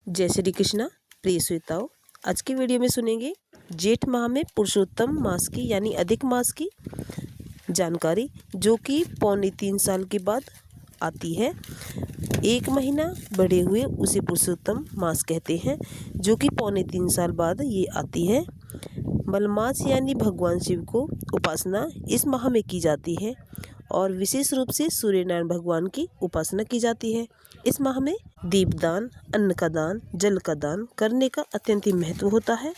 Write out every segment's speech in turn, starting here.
जय श्री कृष्णा। प्रिय श्रोताओं, आज की वीडियो में सुनेंगे जेठ माह में पुरुषोत्तम मास की यानी अधिक मास की जानकारी, जो कि 3.25 साल के बाद आती है। एक महीना बढ़े हुए उसे पुरुषोत्तम मास कहते हैं, जो कि 3.25 साल बाद ये आती है। मलमास यानी भगवान शिव को उपासना इस माह में की जाती है और विशेष रूप से सूर्य नारायण भगवान की उपासना की जाती है। इस माह में दीपदान, अन्न का दान, जल का दान करने का अत्यंत ही महत्व होता है।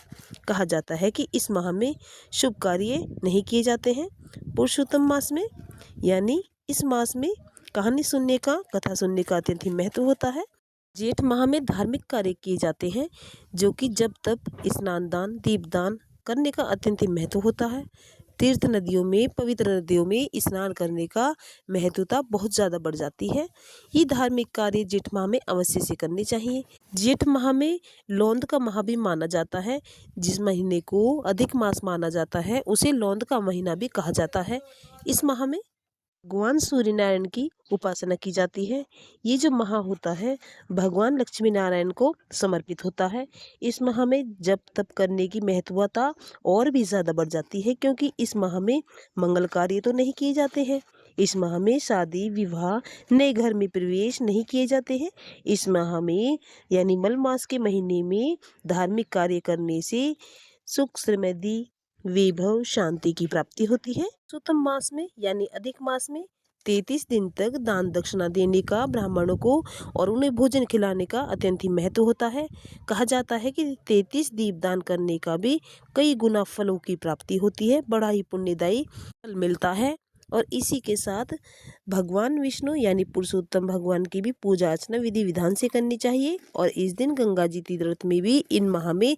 कहा जाता है कि इस माह में शुभ कार्य नहीं किए जाते हैं। पुरुषोत्तम मास में यानी इस मास में कहानी सुनने का, कथा सुनने का अत्यंत ही महत्व होता है। जेठ माह में धार्मिक कार्य किए जाते हैं, जो कि जब तब स्नान दान, दीपदान करने का अत्यंत ही महत्व होता है। तीर्थ नदियों में, पवित्र नदियों में स्नान करने का महत्वता बहुत ज़्यादा बढ़ जाती है। ये धार्मिक कार्य जेठ माह में अवश्य से करने चाहिए। जेठ माह में लौंद का माह भी माना जाता है। जिस महीने को अधिक मास माना जाता है उसे लौंद का महीना भी कहा जाता है। इस माह में भगवान सूर्य नारायण की उपासना की जाती है। ये जो माह होता है भगवान लक्ष्मी नारायण को समर्पित होता है। इस माह में जप तप करने की महत्वता और भी ज़्यादा बढ़ जाती है, क्योंकि इस माह में मंगल कार्य तो नहीं किए जाते हैं। इस माह में शादी विवाह, नए घर में प्रवेश नहीं किए जाते हैं। इस माह में यानी मल मास के महीने में धार्मिक कार्य करने से सुख समृद्धि, वैभव, शांति की प्राप्ति होती है। पुरुषोत्तम मास में यानी अधिक मास में 33 दिन तक दान दक्षिणा देने का ब्राह्मणों को और उन्हें भोजन खिलाने का अत्यंत ही महत्व होता है। कहा जाता है कि 33 दीप दान करने का भी कई गुना फलों की प्राप्ति होती है, बड़ा ही पुण्यदायी फल मिलता है। और इसी के साथ भगवान विष्णु यानी पुरुषोत्तम भगवान की भी पूजा अर्चना विधि विधान से करनी चाहिए। और इस दिन गंगा जी तीर्थ में भी इन माह में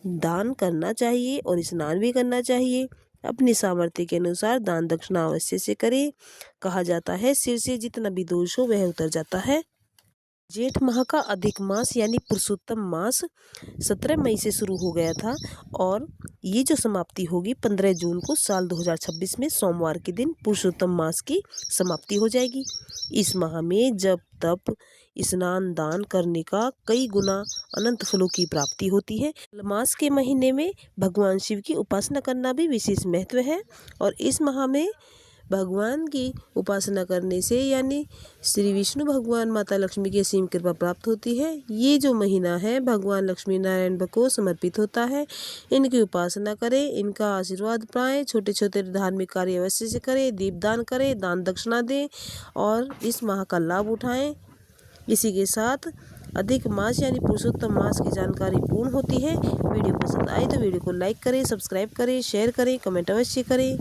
दान करना चाहिए और स्नान भी करना चाहिए। अपनी सामर्थ्य के अनुसार दान दक्षिणा अवश्य से करें। कहा जाता है सिर से जितना भी दोष हो वह उतर जाता है। जेठ माह का अधिक मास यानी पुरुषोत्तम मास 17 मई से शुरू हो गया था और ये जो समाप्ति होगी 15 जून को साल 2026 में सोमवार के दिन पुरुषोत्तम मास की समाप्ति हो जाएगी। इस माह में जब तप स्नान दान करने का कई गुना अनंत फलों की प्राप्ति होती है। मास के महीने में भगवान शिव की उपासना करना भी विशेष महत्व है और इस माह में भगवान की उपासना करने से यानी श्री विष्णु भगवान माता लक्ष्मी की असीम कृपा प्राप्त होती है। ये जो महीना है भगवान लक्ष्मी नारायण को समर्पित होता है। इनकी उपासना करें, इनका आशीर्वाद पाएं, छोटे छोटे धार्मिक कार्य अवश्य से करें, दीपदान करें, दान दक्षिणा दें और इस माह का लाभ उठाएं। इसी के साथ अधिक मास यानी पुरुषोत्तम मास की जानकारी पूर्ण होती है। वीडियो पसंद आए तो वीडियो को लाइक करें, सब्सक्राइब करें, शेयर करें, कमेंट अवश्य करें।